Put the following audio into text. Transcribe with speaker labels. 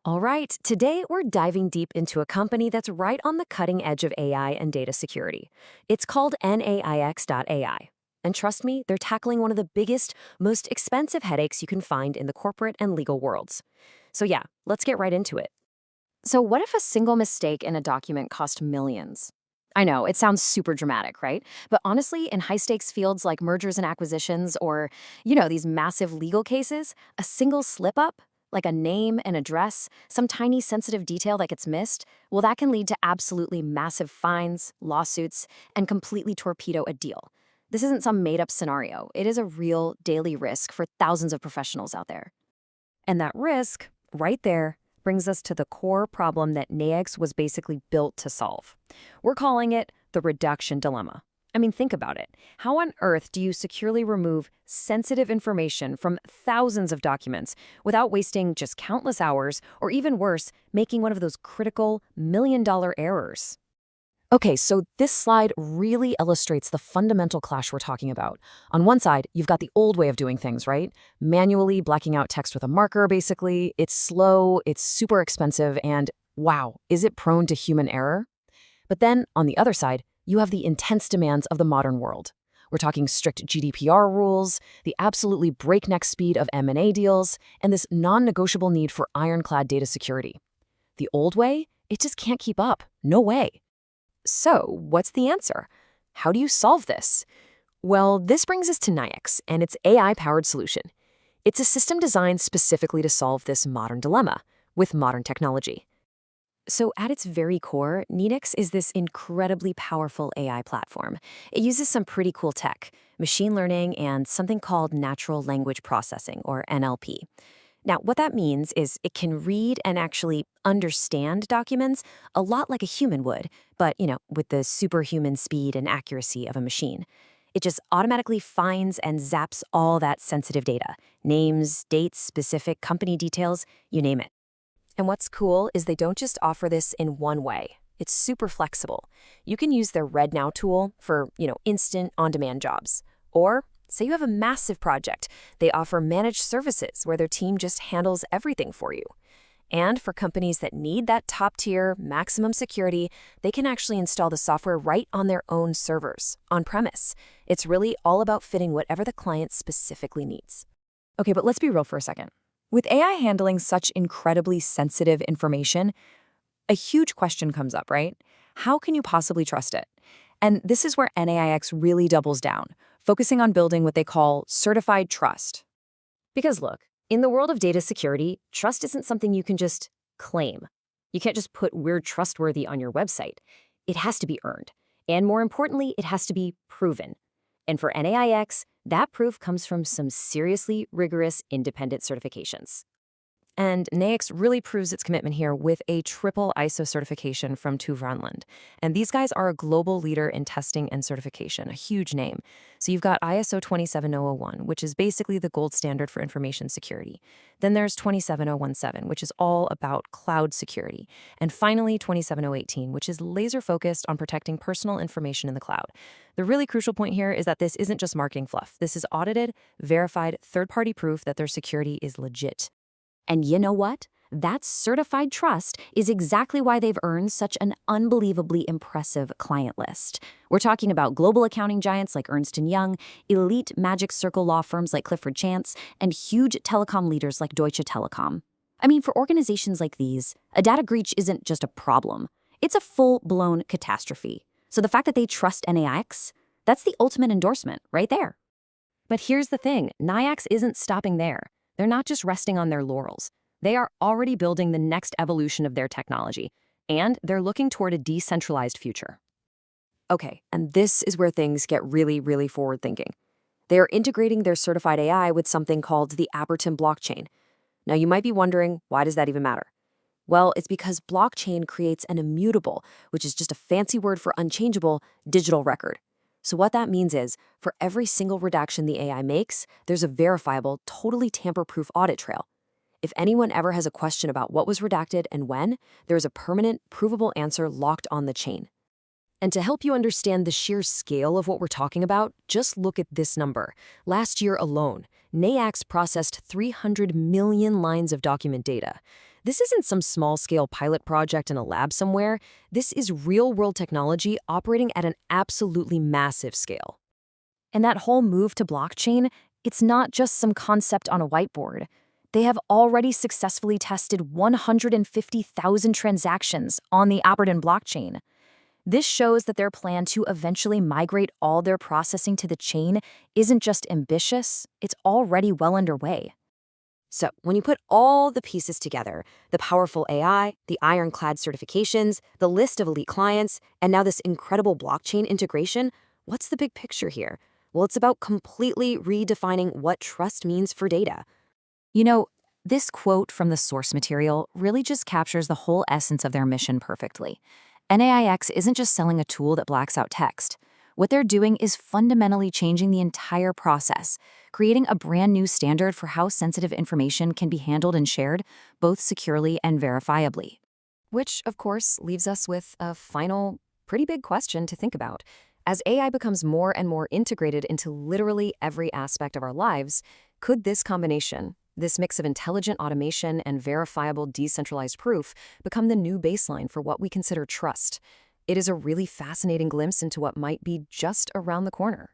Speaker 1: All right, today we're diving deep into a company that's right on the cutting edge of AI and data security. It's called Naix.ai. And trust me, they're tackling one of the biggest, most expensive headaches you can find in the corporate and legal worlds. So yeah, let's get right into it. So what if a single mistake in a document cost millions? I know, it sounds super dramatic, right? But honestly, in high-stakes fields like mergers and acquisitions or, these massive legal cases, a single slip-up, like a name, an address, some tiny sensitive detail that gets missed, well, that can lead to absolutely massive fines, lawsuits, and completely torpedo a deal. This isn't some made-up scenario. It is a real daily risk for thousands of professionals out there. And that risk, right there, brings us to the core problem that Naix was basically built to solve. We're calling it the redaction dilemma. I mean, think about it. How on earth do you securely remove sensitive information from thousands of documents without wasting just countless hours, or even worse, making one of those critical million-dollar errors? Okay, so this slide really illustrates the fundamental clash we're talking about. On one side, you've got the old way of doing things, right? Manually blacking out text with a marker, basically. It's slow, it's super expensive, and wow, is it prone to human error? But then, on the other side, you have the intense demands of the modern world. We're talking strict GDPR rules, the absolutely breakneck speed of M&A deals, and this non-negotiable need for ironclad data security. The old way? It just can't keep up. No way. So, what's the answer? How do you solve this? Well, this brings us to Naix and its AI-powered solution. It's a system designed specifically to solve this modern dilemma with modern technology. So at its very core, Naix is this incredibly powerful AI platform. It uses some pretty cool tech, machine learning, and something called natural language processing, or NLP. Now, what that means is it can read and actually understand documents a lot like a human would, but, with the superhuman speed and accuracy of a machine. It just automatically finds and zaps all that sensitive data, names, dates, specific company details, you name it. And what's cool is they don't just offer this in one way. It's super flexible. You can use their Red Now tool for, instant on-demand jobs. Or say you have a massive project, they offer managed services where their team just handles everything for you. And for companies that need that top-tier, maximum security, they can actually install the software right on their own servers, on-premise. It's really all about fitting whatever the client specifically needs. Okay, but let's be real for a second. With AI handling such incredibly sensitive information, a huge question comes up, right? How can you possibly trust it? And this is where Naix really doubles down, focusing on building what they call certified trust. Because look, in the world of data security, trust isn't something you can just claim. You can't just put "we're trustworthy" on your website. It has to be earned. And more importantly, it has to be proven. And for Naix, that proof comes from some seriously rigorous independent certifications. And Naix really proves its commitment here with a triple ISO certification from TÜV Rheinland. And these guys are a global leader in testing and certification, a huge name. So you've got ISO 27001, which is basically the gold standard for information security. Then there's 27017, which is all about cloud security. And finally, 27018, which is laser focused on protecting personal information in the cloud. The really crucial point here is that this isn't just marketing fluff. This is audited, verified, third-party proof that their security is legit. And you know what? That certified trust is exactly why they've earned such an unbelievably impressive client list. We're talking about global accounting giants like Ernst & Young, elite Magic Circle law firms like Clifford Chance, and huge telecom leaders like Deutsche Telekom. I mean, for organizations like these, a data breach isn't just a problem. It's a full-blown catastrophe. So the fact that they trust Naix, that's the ultimate endorsement right there. But here's the thing, Naix isn't stopping there. They're not just resting on their laurels. They are already building the next evolution of their technology, and they're looking toward a decentralized future. Okay, and this is where things get really, really forward-thinking. They are integrating their certified AI with something called the Apertum blockchain. Now, you might be wondering, why does that even matter? Well, it's because blockchain creates an immutable, which is just a fancy word for unchangeable, digital record. So what that means is, for every single redaction the AI makes, there's a verifiable, totally tamper-proof audit trail. If anyone ever has a question about what was redacted and when, there's a permanent, provable answer locked on the chain. And to help you understand the sheer scale of what we're talking about, just look at this number. Last year alone, Naix processed 300 million lines of document data. This isn't some small-scale pilot project in a lab somewhere. This is real-world technology operating at an absolutely massive scale. And that whole move to blockchain, it's not just some concept on a whiteboard. They have already successfully tested 150,000 transactions on the Apertum blockchain. This shows that their plan to eventually migrate all their processing to the chain isn't just ambitious, it's already well underway. So, when you put all the pieces together, the powerful AI, the ironclad certifications, the list of elite clients, and now this incredible blockchain integration, what's the big picture here? Well, it's about completely redefining what trust means for data. You know, this quote from the source material really just captures the whole essence of their mission perfectly. NAIX isn't just selling a tool that blacks out text. What they're doing is fundamentally changing the entire process, creating a brand new standard for how sensitive information can be handled and shared, both securely and verifiably. Which, of course, leaves us with a final, pretty big question to think about. As AI becomes more and more integrated into literally every aspect of our lives, could this combination, this mix of intelligent automation and verifiable decentralized proof, become the new baseline for what we consider trust? It is a really fascinating glimpse into what might be just around the corner.